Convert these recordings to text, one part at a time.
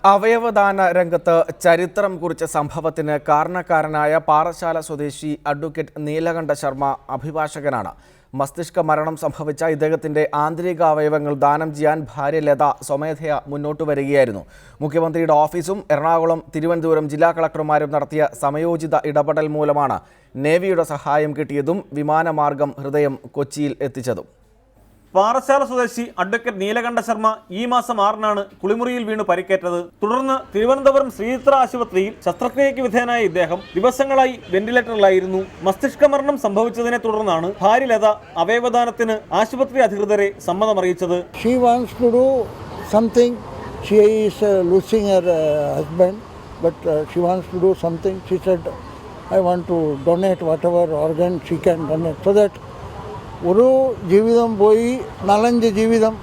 അവയവദാന രംഗത്ത് ചരിത്രം കുറിച്ച സംഭവത്തിന് കാരണക്കാരനായ പാറശാല സ്വദേശി അഡ്വക്കേറ്റ് നീലകണ്ഠ ശർമ്മ അഭിഭാഷകനാണ്. മസ്തിഷ്ക മരണം സംഭവിച്ച ഇദ്ദേഹത്തിന്റെ ആന്തരിക അവയവങ്ങൾ ദാനം ചെയ്യാൻ ഭാര്യ ലത സ്വമേധയാ മുന്നോട്ട് വരികയായിരുന്നു. മുഖ്യമന്ത്രിയുടെ ഓഫീസും എറണാകുളം, തിരുവനന്തപുരം ജില്ലാ കളക്ടർമാരും നടത്തിയ സമയോചിത ഇടപെടൽ മൂലമാണ് നേവിയുടെ സഹായം കിട്ടിയതും വിമാനമാർഗം ഹൃദയം കൊച്ചിയിൽ എത്തിച്ചതും. പാറശാല സ്വദേശി അഡ്വക്കേറ്റ് നീലകണ്ഠ ശർമ്മ ഈ മാസം 6-നാണ് കുളിമുറിയിൽ വീണ് പരിക്കേറ്റത്. തുടർന്ന് തിരുവനന്തപുരം ശ്രീചിത്ര ആശുപത്രിയിൽ ശസ്ത്രക്രിയയ്ക്ക് വിധേയനായ ഇദ്ദേഹം ദിവസങ്ങളായി വെന്റിലേറ്ററിലായിരുന്നു. മസ്തിഷ്ക മരണം സംഭവിച്ചതിനെ തുടർന്നാണ് ഭാര്യ ലത അവയവദാനത്തിന് ആശുപത്രി അധികൃതരെ സമ്മതമറിയിച്ചത്. She wants to do something. She is losing her husband, but she wants to do something. She said, I want to donate whatever organ she can donate, so that ഒരു ജീവിതം പോയി 4-5 ജീവിതം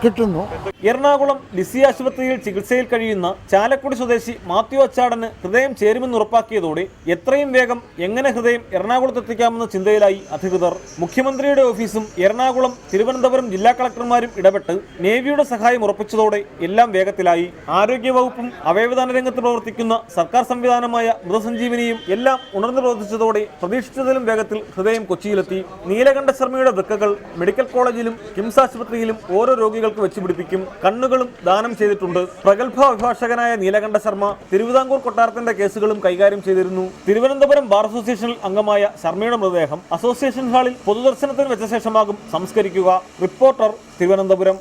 കിട്ടുന്നു. എറണാകുളം ലിസി ആശുപത്രിയിൽ ചികിത്സയിൽ കഴിയുന്ന ചാലക്കുടി സ്വദേശി മാത്യു അച്ചാടന് ഹൃദയം ചേരുമെന്ന് ഉറപ്പാക്കിയതോടെ എത്രയും വേഗം എങ്ങനെ ഹൃദയം എറണാകുളത്ത് എത്തിക്കാമെന്ന ചിന്തയിലായി അധികൃതർ. മുഖ്യമന്ത്രിയുടെ ഓഫീസും എറണാകുളം, തിരുവനന്തപുരം ജില്ലാ കളക്ടർമാരും ഇടപെട്ട് നേവിയുടെ സഹായം ഉറപ്പിച്ചതോടെ എല്ലാം വേഗത്തിലായി. ആരോഗ്യവകുപ്പും അവയവദാന രംഗത്ത് പ്രവർത്തിക്കുന്ന സർക്കാർ സംവിധാനമായ മൃതസഞ്ജീവനിയും എല്ലാം ഉണർന്നു പ്രവർത്തിച്ചതോടെ പ്രതീക്ഷിച്ചതിലും വേഗത്തിൽ ഹൃദയം കൊച്ചിയിലെത്തി. നീലകണ്ഠ ശർമ്മയുടെ വൃക്കകൾ മെഡിക്കൽ കോളേജിലും കിംസ് ആശുപത്രിയിലും ഓരോ രോഗികൾക്ക് വെച്ചുപിടിപ്പിക്കും. കണ്ണുകളും ദാനം ചെയ്തിട്ടുണ്ട്. പ്രഗത്ഭ അഭിഭാഷകനായ നീലകണ്ഠ ശർമ്മ തിരുവിതാംകൂർ കൊട്ടാരത്തിന്റെ കേസുകളും കൈകാര്യം ചെയ്തിരുന്നു. തിരുവനന്തപുരം ബാർ അസോസിയേഷനിൽ അംഗമായ ശർമ്മയുടെ മൃതദേഹം അസോസിയേഷൻ ഹാളിൽ പൊതുദർശനത്തിന് വെച്ച ശേഷമാകും സംസ്കരിക്കുക. റിപ്പോർട്ടർ, തിരുവനന്തപുരം.